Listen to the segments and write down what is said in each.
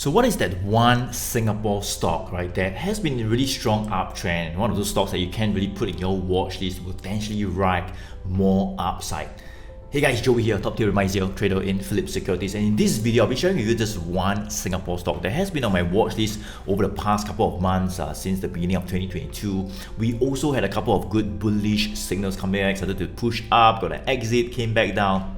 So what is that one Singapore stock, right, that has been in a really strong uptrend? One of those stocks that you can really put in your watch list, potentially ride more upside. Hey guys, Joey here, top tier MyZero trader in Philips Securities, and in this video I'll be sharing with you just one Singapore stock that has been on my watch list over the past couple of months since the beginning of 2022. We also had a couple of good bullish signals coming back, started to push up, got an exit, came back down.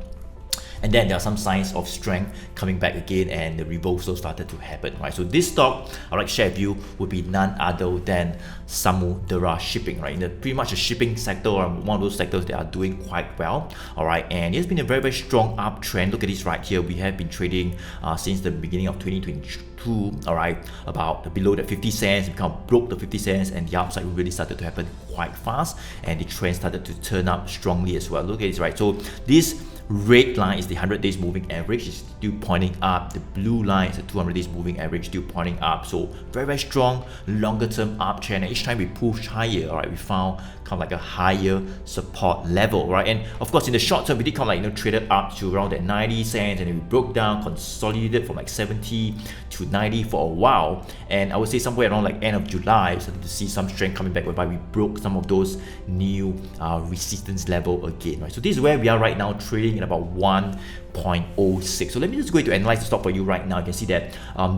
And then there are some signs of strength coming back again, and the reversal started to happen, right? So this stock I'd like to share with you would be none other than Samudera Shipping, right? In the pretty much a shipping sector, or one of those sectors that are doing quite well, all right? And it's been a very, very strong uptrend. Look at this right here. We have been trading since the beginning of 2022, all right? About below the 50 cents, we kind of broke the 50 cents, and the upside really started to happen quite fast, and the trend started to turn up strongly as well. Look at this, right? So this red line is the 100 days moving average, is still pointing up. The blue line is the 200 days moving average, still pointing up. So very, very strong longer term uptrend, and each time we push higher, all right, we found kind of like a higher support level, right? And of course in the short term we did kind of like traded up to around that 90 cents, and then we broke down, consolidated from like 70 to 90 for a while, and I would say somewhere around like end of July we started to see some strength coming back, whereby we broke some of those new resistance level again, right? So this is where we are right now, trading in about 1.06. So let me just go to analyze the stock for you right now. You can see that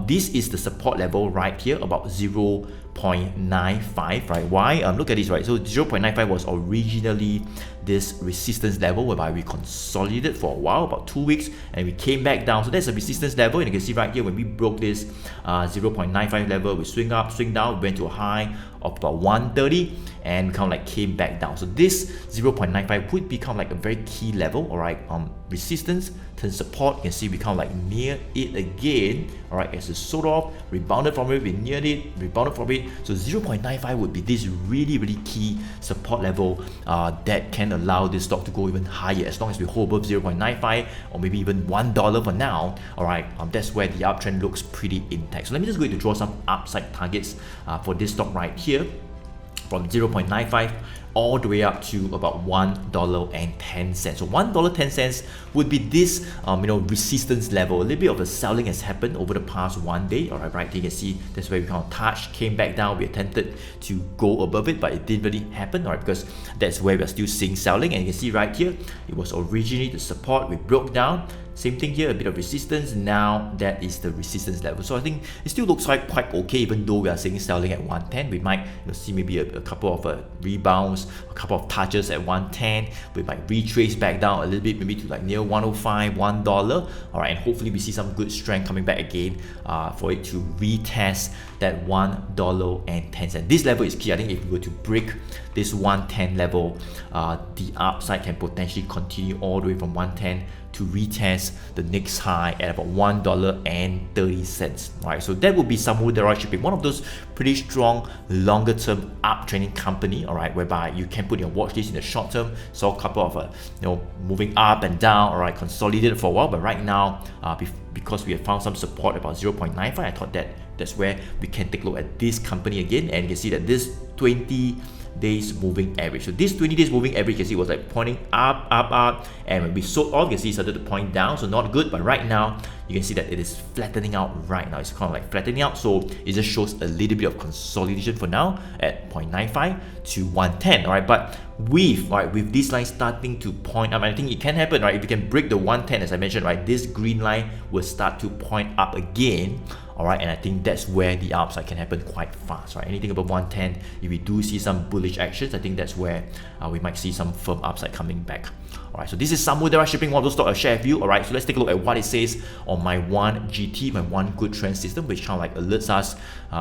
this is the support level right here, about 0.95, right? Why? Look at this, right? So 0.95 was originally this resistance level, whereby we consolidated for a while, about 2 weeks, and we came back down. So that's a resistance level, and you can see right here when we broke this 0.95 level, we swing up, swing down, went to a high of about 130, and kind of like came back down. So this 0.95 would become like a very key level, all right? Resistance turns support. You can see we kind of like near it again, all right? As it sold off, rebounded from it, we neared it, rebounded from it. So 0.95 would be this really, really key support level that can allow this stock to go even higher, as long as we hold above 0.95 or maybe even $1 for now, all right? That's where the uptrend looks pretty intact. So let me just go to draw some upside targets for this stock right here, from 0.95 all the way up to about $1.10. So $1.10 would be this resistance level. A little bit of a selling has happened over the past 1 day, all right? Right, you can see that's where we kind of touched, came back down. We attempted to go above it, but it didn't really happen, all right? Because that's where we're still seeing selling, and you can see right here it was originally the support. We broke down. Same thing here, a bit of resistance. Now that is the resistance level. So I think it still looks like quite okay, even though we are seeing selling at 110. We might see maybe a couple of rebounds, a couple of touches at 110. We might retrace back down a little bit, maybe to like near 105, $1. All right, and hopefully we see some good strength coming back again for it to retest that $1.10. This level is key. I think if we were to break this 110 level, the upside can potentially continue all the way from 110 to retest the next high at about $1.30. Right, so that would be Samudera Shipping, one of those pretty strong longer term uptrending company, all right, whereby you can put your watch list in the short term. Saw a couple of moving up and down, all right, consolidated for a while, but right now because we have found some support about 0.95, I thought that's where we can take a look at this company again, and you can see that this 20 days moving average. So this 20 days moving average, you can see, was like pointing up, and when we sold off, you can see it started to point down, so not good. But right now you can see that it is flattening out right now. It's kind of like flattening out, so it just shows a little bit of consolidation for now at 0.95 to 110, all right? But with this line starting to point up, I think it can happen, right? If you can break the 110, as I mentioned, right, this green line will start to point up again, all right? And I think that's where the upside can happen quite fast, right? Anything above 110, if we do see some bullish actions, I think that's where we might see some firm upside coming back. All right, so this is Samudera Shipping, one of those stocks I'll share with you. All right, so let's take a look at what it says on my one GT, my one good trend system, which kind of like alerts us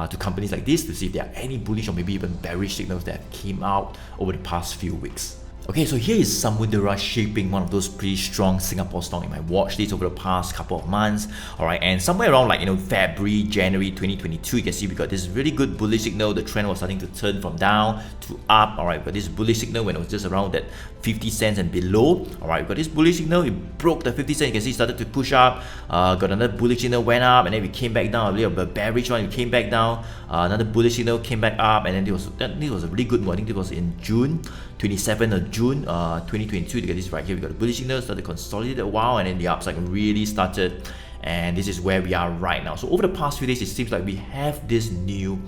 to companies like this to see if there are any bullish or maybe even bearish signals that came out over the past few weeks. Okay, so here is Samudera Shipping, one of those pretty strong Singapore stocks in my watch list over the past couple of months. All right, and somewhere around like February, January 2022, you can see we got this really good bullish signal. The trend was starting to turn from down to up. All right, we got this bullish signal when it was just around that 50 cents and below. All right, we got this bullish signal. It broke the 50 cents. You can see it started to push up. Got another bullish signal, went up, and then we came back down. A little bit bearish one, we came back down. Another bullish signal came back up, and then this was a really good one. I think it was in June. 27th of June 2022, to get this right here, we got a bullish signal, started to consolidate a while, and then the upside really started and this is where we are right now. So over the past few days, it seems like we have this new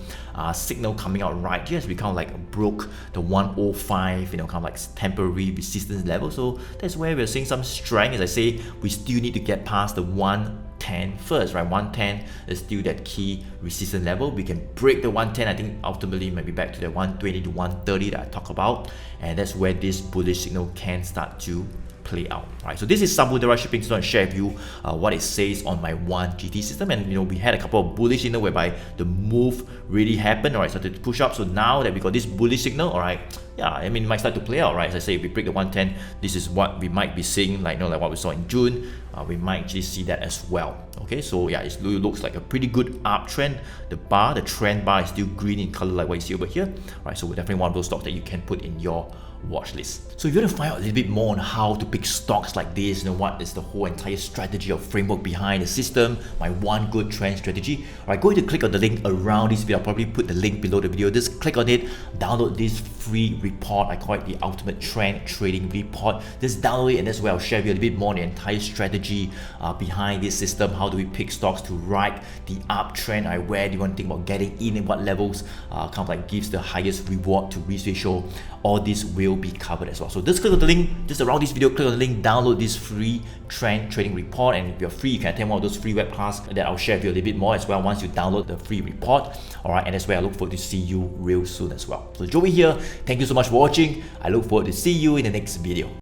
signal coming out right here as we kind of like broke the 105, kind of like temporary resistance level. So that's where we're seeing some strength. As I say, we still need to get past the 110 first, right? 110 is still that key resistance level. We can break the 110. I think ultimately maybe back to the 120 to 130 that I talk about, and that's where this bullish signal can start to play out, right? So this is Samudra Shipping. So I share with you what it says on my 1GT system, and we had a couple of bullish signal whereby the move really happened, all right, started to push up. So now that we got this bullish signal, all right, yeah, I mean, it might start to play out, right? As I say, if we break the 110, this is what we might be seeing, like like what we saw in June. We might actually see that as well. Okay, so yeah, it looks like a pretty good uptrend. The trend bar is still green in color, like what you see over here, right? So we're definitely one of those stocks that you can put in your watch list. So if you want to find out a little bit more on how to pick stocks like this, what is the whole entire strategy or framework behind the system, my one good trend strategy, alright, go ahead and click on the link around this video. I'll probably put the link below the video. Just click on it, download this free report. I call it the Ultimate Trend Trading Report. Just download it, and that's where I'll share with you a little bit more on the entire strategy behind this system. How do we pick stocks to ride the uptrend? Right? Where do you want to think about getting in and what levels kind of like gives the highest reward to risk ratio? All this will be covered as well. So just click on the link, just around this video, click on the link, download this free trend trading report, and if you're free, you can attend one of those free web classes that I'll share with you a little bit more as well once you download the free report. Alright, and that's where I look forward to see you real soon as well. So Joey here, thank you so much for watching. I look forward to see you in the next video.